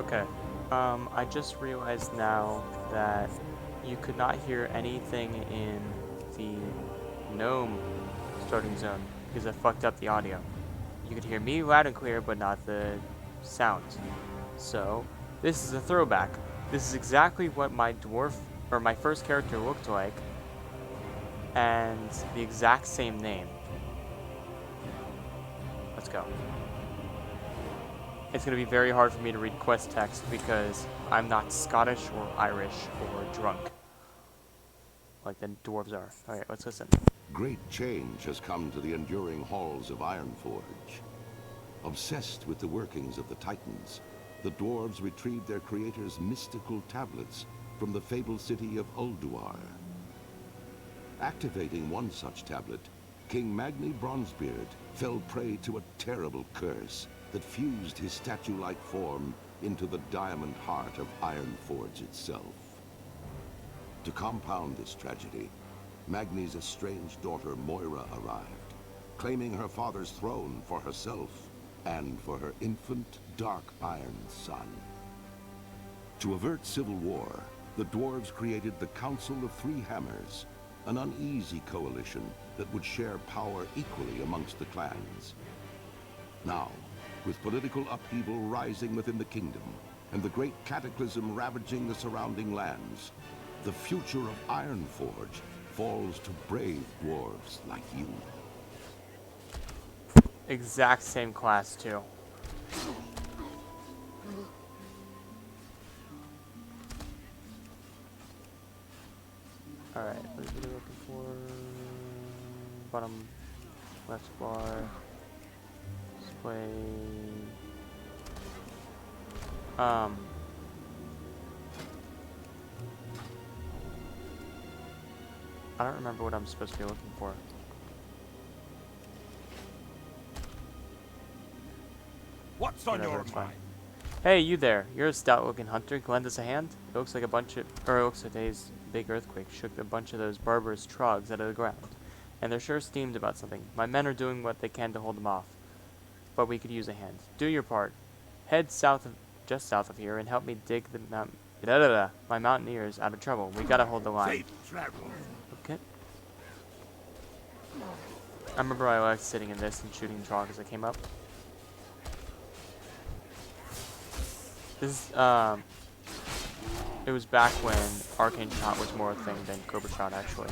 Okay. I just realized now that you could not hear anything in the gnome starting zone because I fucked up the audio. You could hear me loud and clear, but not the sounds. So, this is a throwback. This is exactly what my dwarf, or my first character looked like, and the exact same name. Let's go. It's going to be very hard for me to read quest text because I'm not Scottish or Irish or drunk like the dwarves are. Alright, let's listen. Great change has come to the enduring halls of Ironforge. Obsessed with the workings of the Titans, the dwarves retrieved their creator's mystical tablets from the fabled city of Ulduar. Activating one such tablet, King Magni Bronzebeard fell prey to a terrible curse that fused his statue-like form into the diamond heart of Ironforge itself. To compound this tragedy, Magni's estranged daughter Moira arrived, claiming her father's throne for herself and for her infant Dark Iron son. To avert civil war, the dwarves created the Council of Three Hammers, an uneasy coalition that would share power equally amongst the clans. Now, with political upheaval rising within the kingdom and the great cataclysm ravaging the surrounding lands, the future of Ironforge falls to brave dwarves like you. Exact same class, too. Alright, what are we looking for? Bottom left bar. Display. I don't remember what I'm supposed to be looking for. What's on Whatever, your it's fine. mind? Hey, you there. You're a stout-looking hunter. Can lend us a hand? It looks like today's big earthquake shook a bunch of those barbarous trogs out of the ground. And they're sure steamed about something. My men are doing what they can to hold them off. But we could use a hand. Do your part. Head just south of here, and help me dig my mountaineers out of trouble. We gotta hold the line. Safe travel. Okay. I remember I liked sitting in this and shooting trogs as I came up. This is, it was back when Arcane Shot was more a thing than Cobra Shot, actually.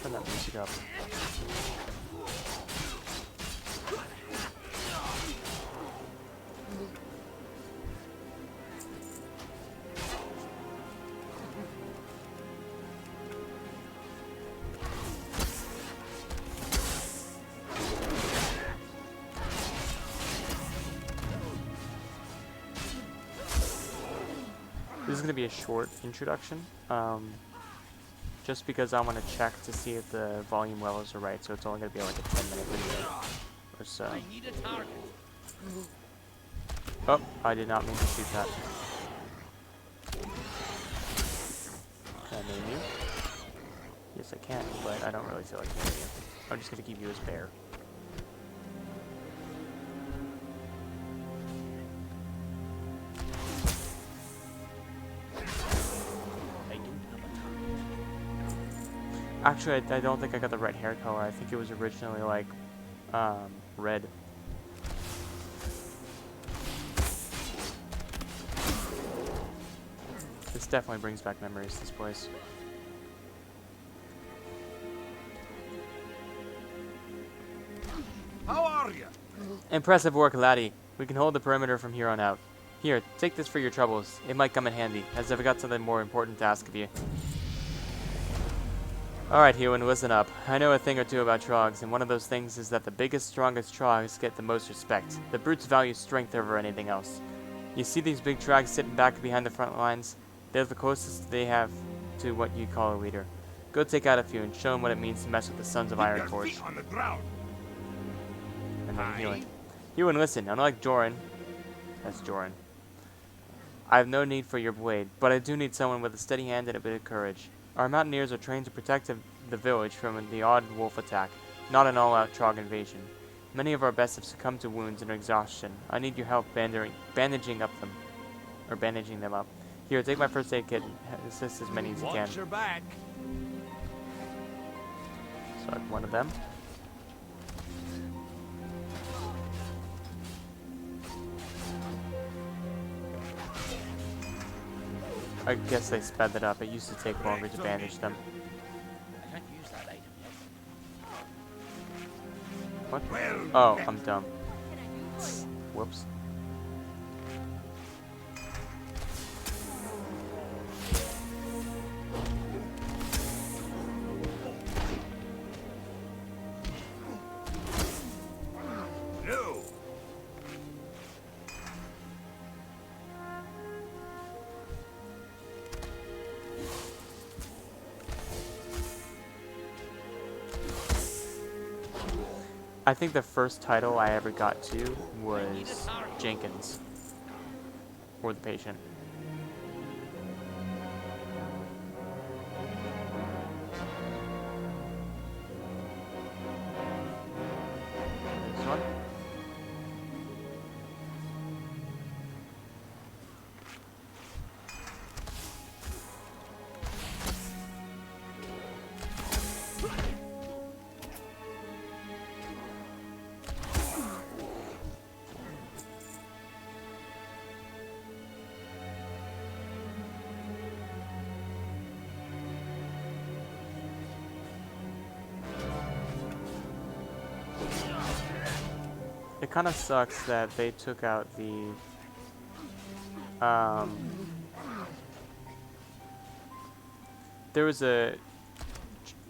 Turn that music up. This is going to be a short introduction, just because I want to check to see if the volume levels are right, so it's only going to be like a 10-minute video or so. Oh, I did not mean to shoot that. Can I name you? Yes, I can, but I don't really feel like naming you. I'm just going to keep you as Bear. Actually, I don't think I got the right hair color. I think it was originally like red. This definitely brings back memories, this place. How are you? Impressive work, laddie. We can hold the perimeter from here on out. Here, take this for your troubles. It might come in handy, as I've got something more important to ask of you. Alright, Hewan, listen up. I know a thing or two about trogs, and one of those things is that the biggest, strongest trogs get the most respect. The brutes value strength over anything else. You see these big trogs sitting back behind the front lines? They're the closest they have to what you call a leader. Go take out a few and show them what it means to mess with the Sons of Keep your Ironforge. feet on the ground. And then Aye. healing. Hewan, listen, unlike Joran, that's Joran, I have no need for your blade, but I do need someone with a steady hand and a bit of courage. Our mountaineers are trained to protect the village from the odd wolf attack, not an all-out trog invasion. Many of our best have succumbed to wounds and exhaustion. I need your help bandaging them up. Here, take my first aid kit and assist as many as you can. Watch your back. So I have one of them. I guess they sped it up. It used to take longer to bandage them. I can't use that item yet. What? Well, Oh, I'm dumb. Whoops. no. I think the first title I ever got to was Jenkins. Or the patient. This one. It kind of sucks that they took out the there was a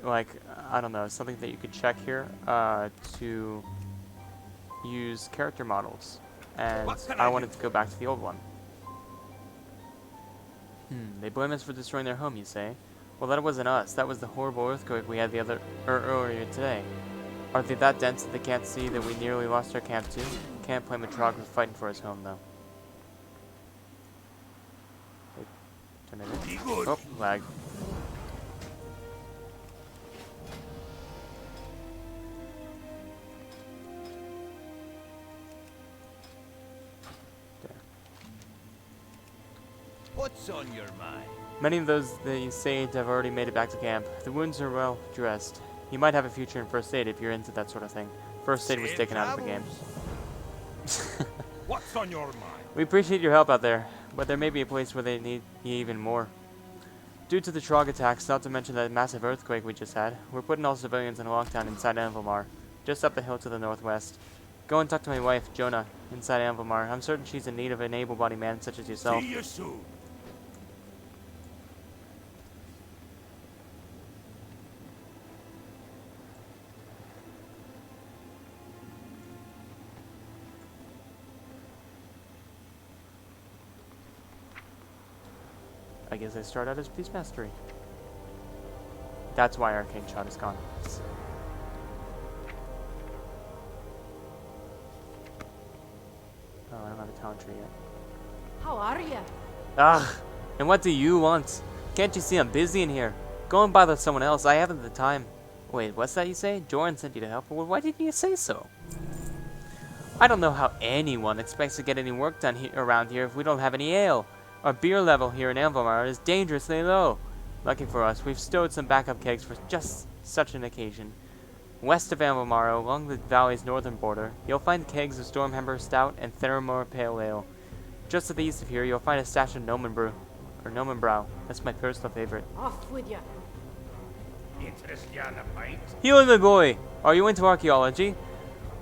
like I don't know, something that you could check here to use character models, and I wanted to go back to the old one. They blame us for destroying their home, you say? Well, that wasn't us. That was the horrible earthquake we had earlier today. Are they that dense that they can't see that we nearly lost our camp too? Can't blame Matrog for fighting for his home, though. Wait, turn it in. Oh, lag. There. What's on your mind? Many of those they saved have already made it back to camp. The wounds are well dressed. You might have a future in first aid if you're into that sort of thing. First aid was taken out of the game. What's on your mind? We appreciate your help out there, but there may be a place where they need you even more. Due to the Trog attacks, not to mention that massive earthquake we just had, we're putting all civilians in a lockdown inside Anvilmar, just up the hill to the northwest. Go and talk to my wife, Jonah, inside Anvilmar. I'm certain she's in need of an able-bodied man such as yourself. See you soon. I guess I start out as Police Mastery. That's why Arcane Shot is gone. Oh, I don't have a talent tree yet. How are ya? Ugh! And what do you want? Can't you see I'm busy in here? Go and bother someone else. I haven't the time. Wait, what's that you say? Joran sent you to help? Well, why didn't you say so? I don't know how anyone expects to get any work done around here if we don't have any ale. Our beer level here in Anvilmar is dangerously low. Lucky for us, we've stowed some backup kegs for just such an occasion. West of Anvilmar, along the valley's northern border, you'll find kegs of Stormhammer Stout and Theramore Pale Ale. Just to the east of here, you'll find a stash of Gnomen Brew, or Gnomen Brow. That's my personal favorite. Off with ya. Interest you on the pint? Healing my boy! Are you into archaeology?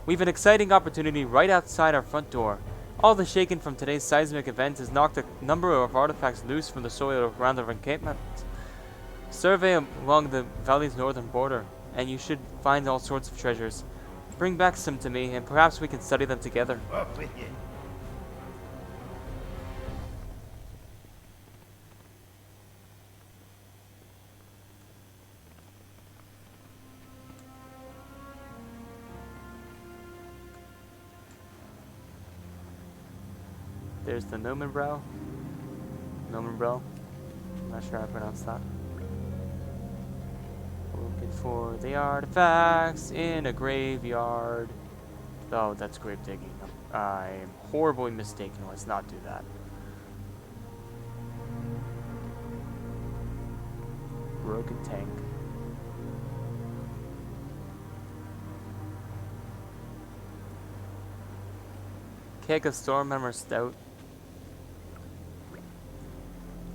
We've an exciting opportunity right outside our front door. All the shaking from today's seismic event has knocked a number of artifacts loose from the soil around our encampment. Survey along the valley's northern border, and you should find all sorts of treasures. Bring back some to me, and perhaps we can study them together. Up with you. There's the Gnomen Brow. Gnomen Brow. I'm not sure how to pronounce that. Looking for the artifacts in a graveyard. Oh, that's grave digging. I'm horribly mistaken. Let's not do that. Broken tank. Keg of Stormhammer Stout.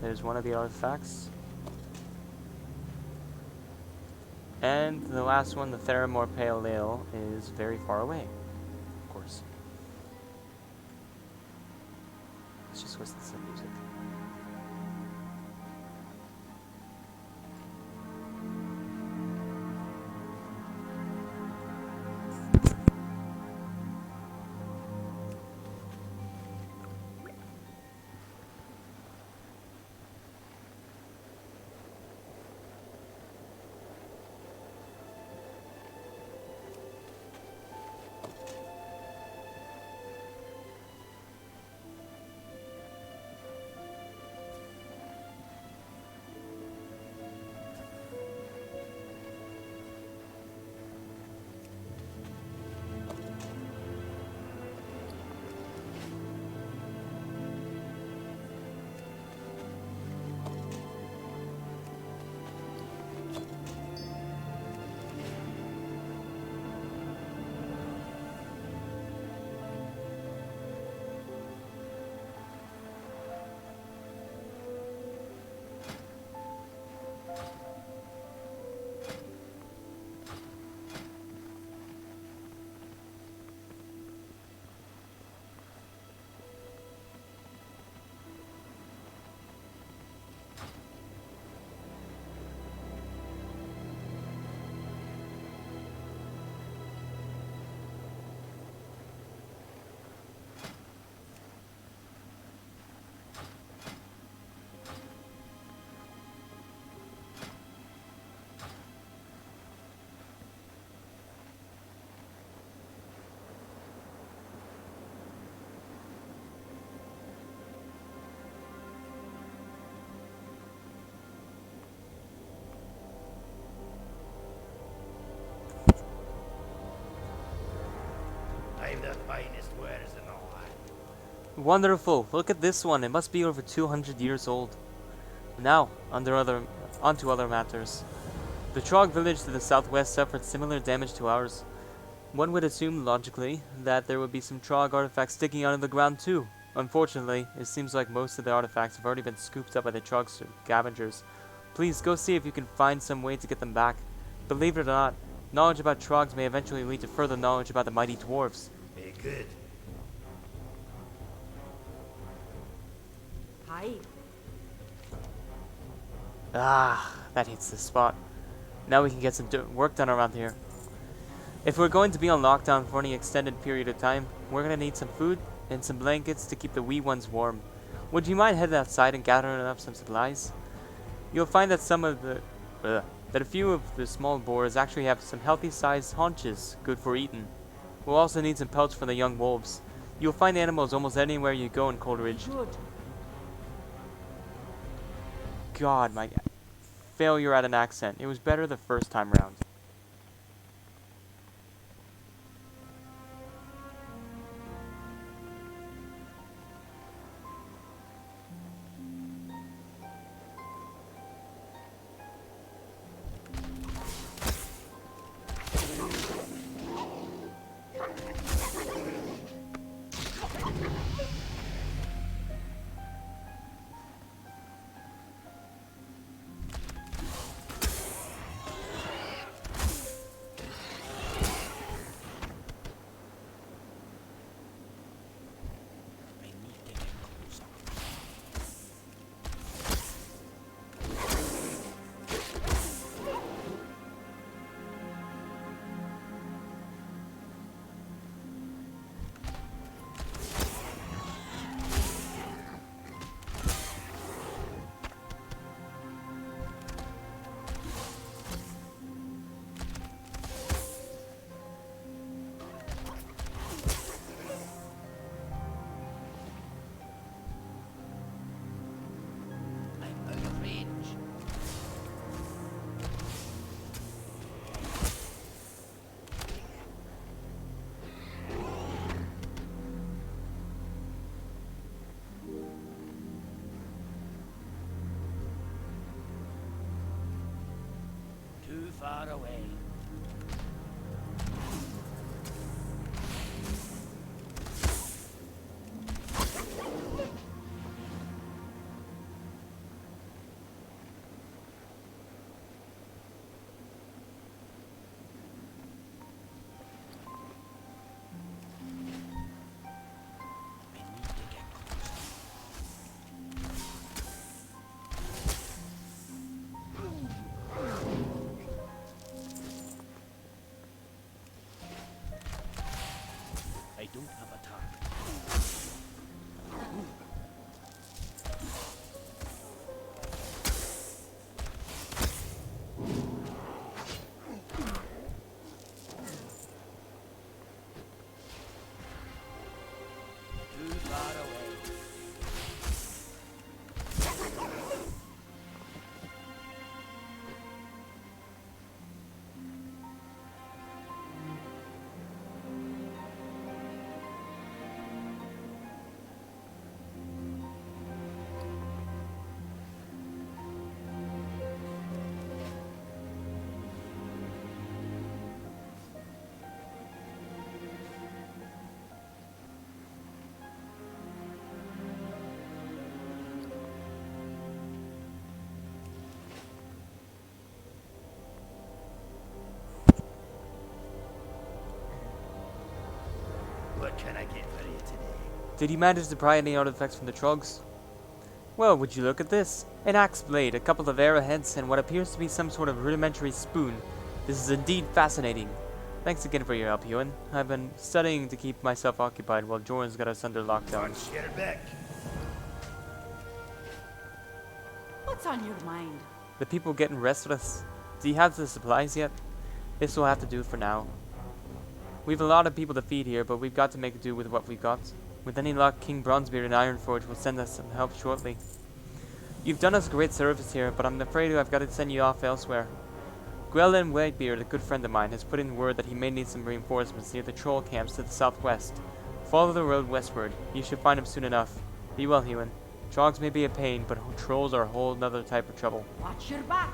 There's one of the artifacts. And the last one, the Theramore Pale Ale, is very far away. Of course. Let's just listen to some music. I've the finest wares in all land. Wonderful! Look at this one. It must be over 200 years old. Now, onto other matters. The Trog village to the southwest suffered similar damage to ours. One would assume, logically, that there would be some Trog artifacts sticking out of the ground too. Unfortunately, it seems like most of the artifacts have already been scooped up by the Trog scavengers. Please go see if you can find some way to get them back. Believe it or not, knowledge about Trogs may eventually lead to further knowledge about the mighty dwarves. Very good. Hi. Ah, that hits the spot. Now we can get some work done around here. If we're going to be on lockdown for any extended period of time, we're going to need some food and some blankets to keep the wee ones warm. Would you mind heading outside and gathering up some supplies? You'll find that that a few of the small boars actually have some healthy-sized haunches, good for eating. We'll also need some pelts for the young wolves. You'll find animals almost anywhere you go in Coldridge. Good. God, my failure at an accent. It was better the first time round. Too far away. What can I get for you today? Did you manage to pry any artifacts from the Trogs? Well, would you look at this? An axe blade, a couple of arrowheads, and what appears to be some sort of rudimentary spoon. This is indeed fascinating. Thanks again for your help, Ewan. I've been studying to keep myself occupied while Jordan's got us under lockdown. Watch your back. What's on your mind? The people getting restless. Do you have the supplies yet? This will have to do for now. We've a lot of people to feed here, but we've got to make do with what we've got. With any luck, King Bronzebeard and Ironforge will send us some help shortly. You've done us great service here, but I'm afraid I've got to send you off elsewhere. Gwelin Whitebeard, a good friend of mine, has put in word that he may need some reinforcements near the troll camps to the southwest. Follow the road westward. You should find him soon enough. Be well, Ewan. Trogs may be a pain, but trolls are a whole nother type of trouble. Watch your back.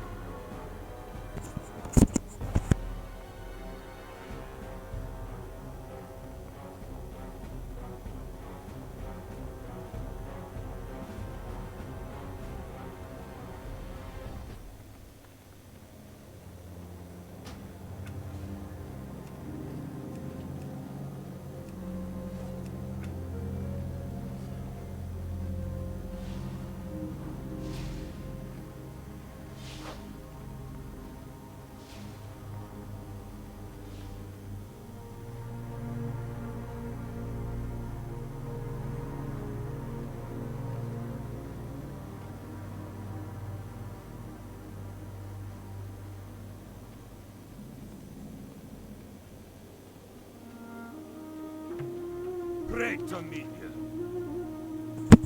Great to meet you.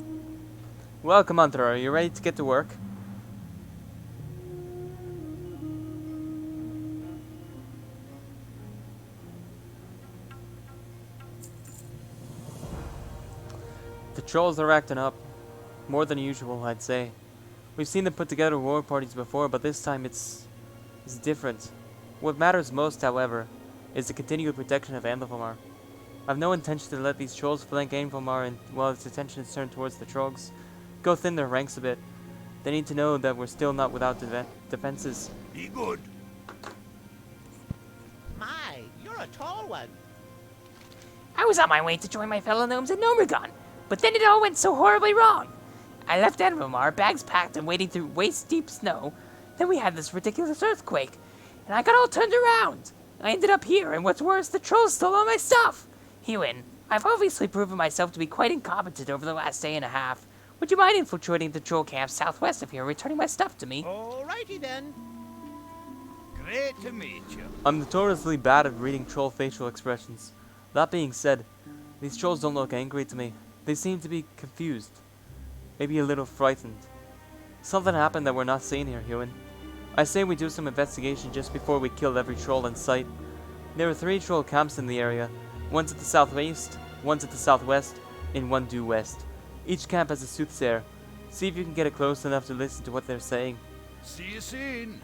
Welcome, Hunter. Are you ready to get to work? The trolls are acting up. More than usual, I'd say. We've seen them put together war parties before, but this time it's different. What matters most, however, is the continued protection of Andalfomar. I've no intention to let these trolls flank Andalfomar and while its attention is turned towards the Trogs. Go thin their ranks a bit. They need to know that we're still not without defenses. Be good. My, you're a tall one. I was on my way to join my fellow gnomes in Nomergon, but then it all went so horribly wrong. I left Envomar, bags packed and wading through waist-deep snow. Then we had this ridiculous earthquake, and I got all turned around. I ended up here, and what's worse, the trolls stole all my stuff. Ewan, I've obviously proven myself to be quite incompetent over the last day and a half. Would you mind infiltrating the troll camp southwest of here and returning my stuff to me? Alrighty then. Great to meet you. I'm notoriously bad at reading troll facial expressions. That being said, these trolls don't look angry to me. They seem to be confused. Maybe a little frightened. Something happened that we're not seeing here, Ewan. I say we do some investigation just before we kill every troll in sight. There are 3 troll camps in the area. One to the southeast, one to the southwest, and one due west. Each camp has a soothsayer. See if you can get it close enough to listen to what they're saying. See you soon.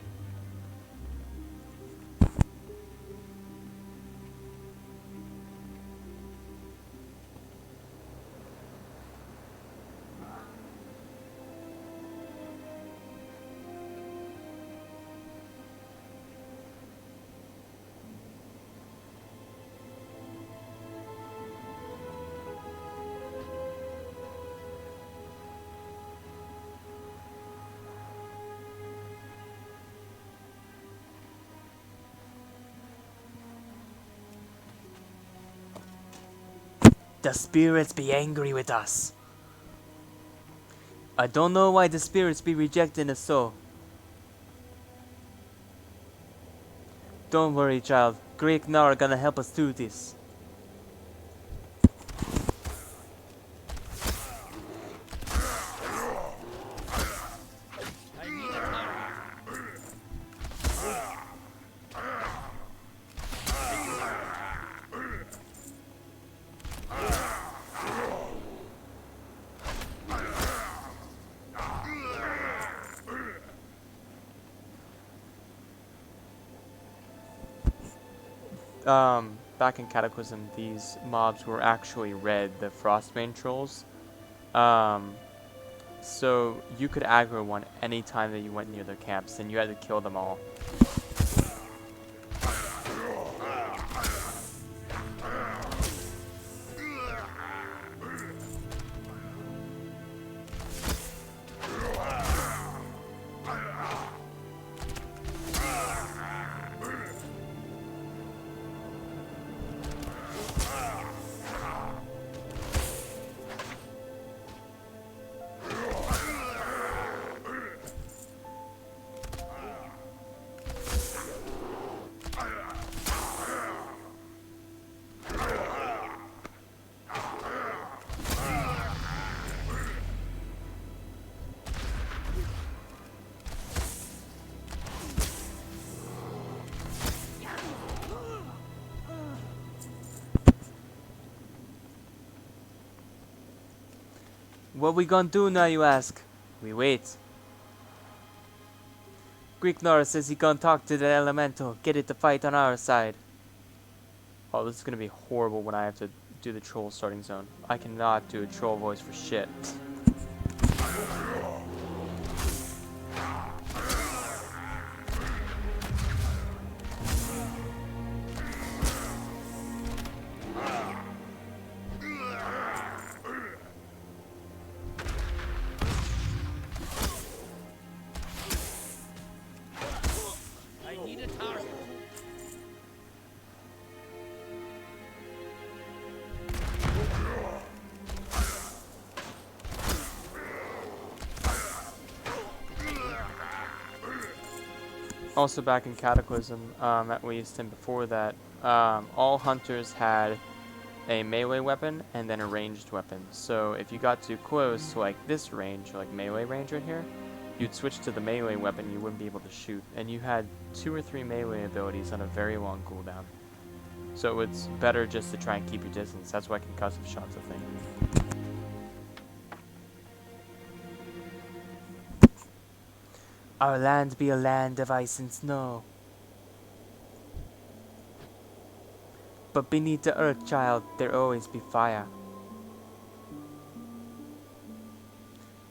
The spirits be angry with us. I don't know why the spirits be rejecting us so. Don't worry, child. Greek and are gonna help us through this. I need a target. Back in Cataclysm, these mobs were actually red, the Frostbane trolls. So you could aggro one anytime that you went near their camps, and you had to kill them all. What we gonna do now, you ask? We wait. Greek Nora says he gonna talk to the elemental, get it to fight on our side. Oh, this is gonna be horrible when I have to do the troll starting zone. I cannot do a troll voice for shit. I need a target. Also back in Cataclysm, at least, and before that, all hunters had a melee weapon and then a ranged weapon. So if you got too close to like this range, like melee range right here, you'd switch to the melee weapon, you wouldn't be able to shoot. And you had 2 or 3 melee abilities on a very long cooldown. So it's better just to try and keep your distance. That's why concussive shots a thing. Our land be a land of ice and snow. But beneath the earth, child, there always be fire.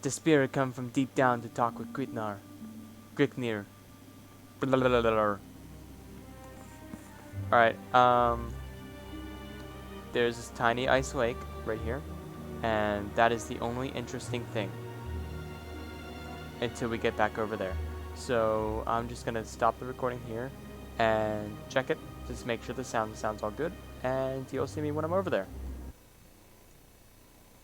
The spirit come from deep down to talk with Gritnar. Grignir. Alright, there's this tiny ice lake right here, and that is the only interesting thing until we get back over there. So I'm just gonna stop the recording here and check it, just make sure the sounds all good, and you'll see me when I'm over there.